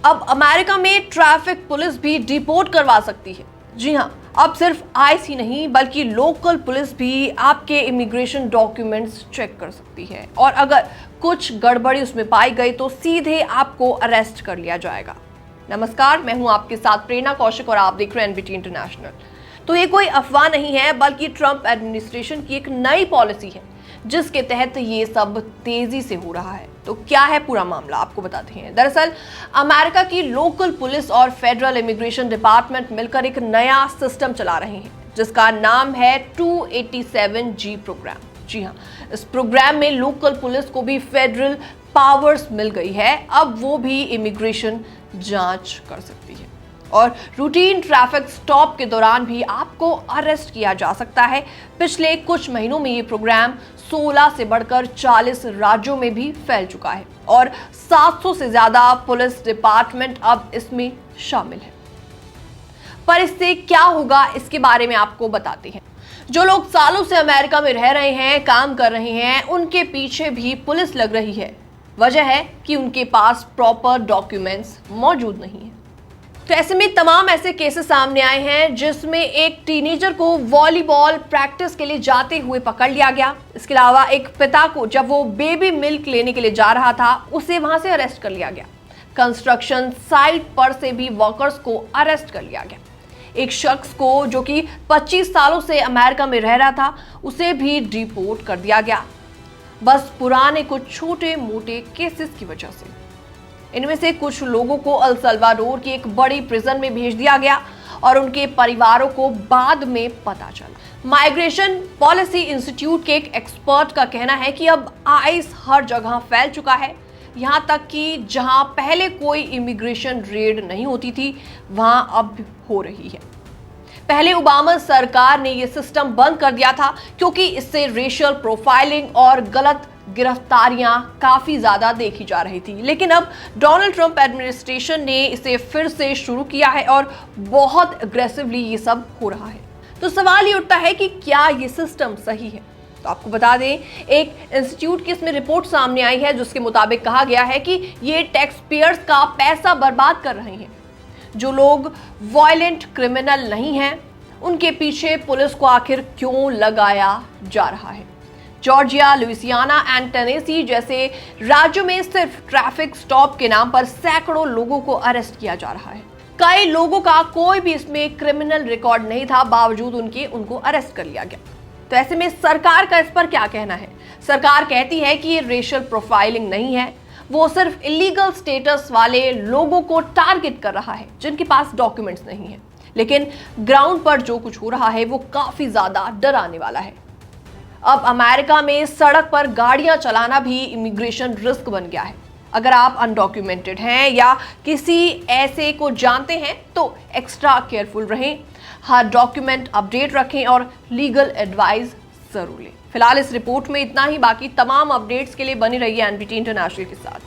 अब अमेरिका में traffic police भी डिपोर्ट करवा सकती है। जी हाँ, अब सिर्फ आईसी ही नहीं बल्कि लोकल पुलिस भी आपके इमिग्रेशन डॉक्यूमेंट्स चेक कर सकती है और अगर कुछ गड़बड़ी उसमें पाई गई तो सीधे आपको अरेस्ट कर लिया जाएगा। नमस्कार, मैं हूं आपके साथ प्रेरणा कौशिक और आप देख रहे हैं एनबीटी इंटरनेशनल। तो ये कोई अफवाह नहीं है बल्कि ट्रंप एडमिनिस्ट्रेशन की एक नई पॉलिसी है जिसके तहत ये सब तेजी से हो रहा है। तो क्या है पूरा मामला, आपको बताते हैं। दरअसल अमेरिका की लोकल पुलिस और फेडरल इमिग्रेशन डिपार्टमेंट मिलकर एक नया सिस्टम चला रहे हैं जिसका नाम है 287G प्रोग्राम। जी हाँ, इस प्रोग्राम में लोकल पुलिस को भी फेडरल पावर्स मिल गई है। अब वो भी इमिग्रेशन जांच कर सकती है और रूटीन ट्रैफिक स्टॉप के दौरान भी आपको अरेस्ट किया जा सकता है। पिछले कुछ महीनों में ये प्रोग्राम 16 से बढ़कर 40 राज्यों में भी फैल चुका है और 700 से ज्यादा पुलिस डिपार्टमेंट अब इसमें शामिल है। पर इससे क्या होगा, इसके बारे में आपको बताते हैं। जो लोग सालों से अमेरिका में रह रहे हैं, काम कर रहे हैं, उनके पीछे भी पुलिस लग रही है। वजह है कि उनके पास प्रॉपर डॉक्यूमेंट्स मौजूद नहीं है। तो ऐसे में तमाम ऐसे केसेस सामने आए हैं जिसमें एक टीनेजर को वॉलीबॉल प्रैक्टिस के लिए जाते हुए पकड़ लिया गया। इसके अलावा एक पिता को जब वो बेबी मिल्क लेने के लिए जा रहा था उसे वहां से अरेस्ट कर लिया गया। कंस्ट्रक्शन साइट पर से भी वर्कर्स को अरेस्ट कर लिया गया। एक शख्स को जो कि 25 सालों से अमेरिका में रह रहा था उसे भी डिपोर्ट कर दिया गया, बस पुराने कुछ छोटे मोटे केसेस की वजह से। इनमें से कुछ लोगों को अल सल्वाडोर की एक बड़ी प्रिजन में भेज दिया गया और उनके परिवारों को बाद में पता चला। माइग्रेशन पॉलिसी इंस्टीट्यूट के एक एक्सपर्ट का कहना है कि अब आइस हर जगह फैल चुका है, यहां तक कि जहां पहले कोई इमिग्रेशन रेड नहीं होती थी वहां अब हो रही है। पहले ओबामा सरकार ने यह सिस्टम बंद कर दिया था क्योंकि इससे रेशियल प्रोफाइलिंग और गलत गिरफ्तारियां काफी ज्यादा देखी जा रही थी, लेकिन अब डोनाल्ड ट्रंप एडमिनिस्ट्रेशन ने इसे फिर से शुरू किया है और बहुत अग्रेसिवली ये सब हो रहा है। तो सवाल ये उठता है कि क्या ये सिस्टम सही है। तो आपको बता दें, एक इंस्टीट्यूट की इसमें रिपोर्ट सामने आई है जिसके मुताबिक कहा गया है कि ये टैक्स पेयर्स का पैसा बर्बाद कर रहे हैं। जो लोग वायलेंट क्रिमिनल नहीं हैं उनके पीछे पुलिस को आखिर क्यों लगाया जा रहा है। जॉर्जिया, लुइसियाना एंड टेनेसी जैसे राज्यों में सिर्फ ट्रैफिक स्टॉप के नाम पर सैकड़ों लोगों को अरेस्ट किया जा रहा है। कई लोगों का कोई भी इसमें क्रिमिनल रिकॉर्ड नहीं था, बावजूद उनको अरेस्ट कर लिया गया। तो ऐसे में सरकार का इस पर क्या कहना है। सरकार कहती है कि ये रेशियल प्रोफाइलिंग नहीं है, वो सिर्फ इलीगल स्टेटस वाले लोगों को टारगेट कर रहा है जिनके पास डॉक्यूमेंट्स नहीं है। लेकिन ग्राउंड पर जो कुछ हो रहा है वो काफी ज्यादा डराने वाला है। अब अमेरिका में सड़क पर गाड़ियां चलाना भी इमिग्रेशन रिस्क बन गया है। अगर आप अनडॉक्यूमेंटेड हैं या किसी ऐसे को जानते हैं तो एक्स्ट्रा केयरफुल रहें, हर डॉक्यूमेंट अपडेट रखें और लीगल एडवाइस जरूर लें। फिलहाल इस रिपोर्ट में इतना ही। बाकी तमाम अपडेट्स के लिए बनी रहिए एनबीटी इंटरनेशनल के साथ।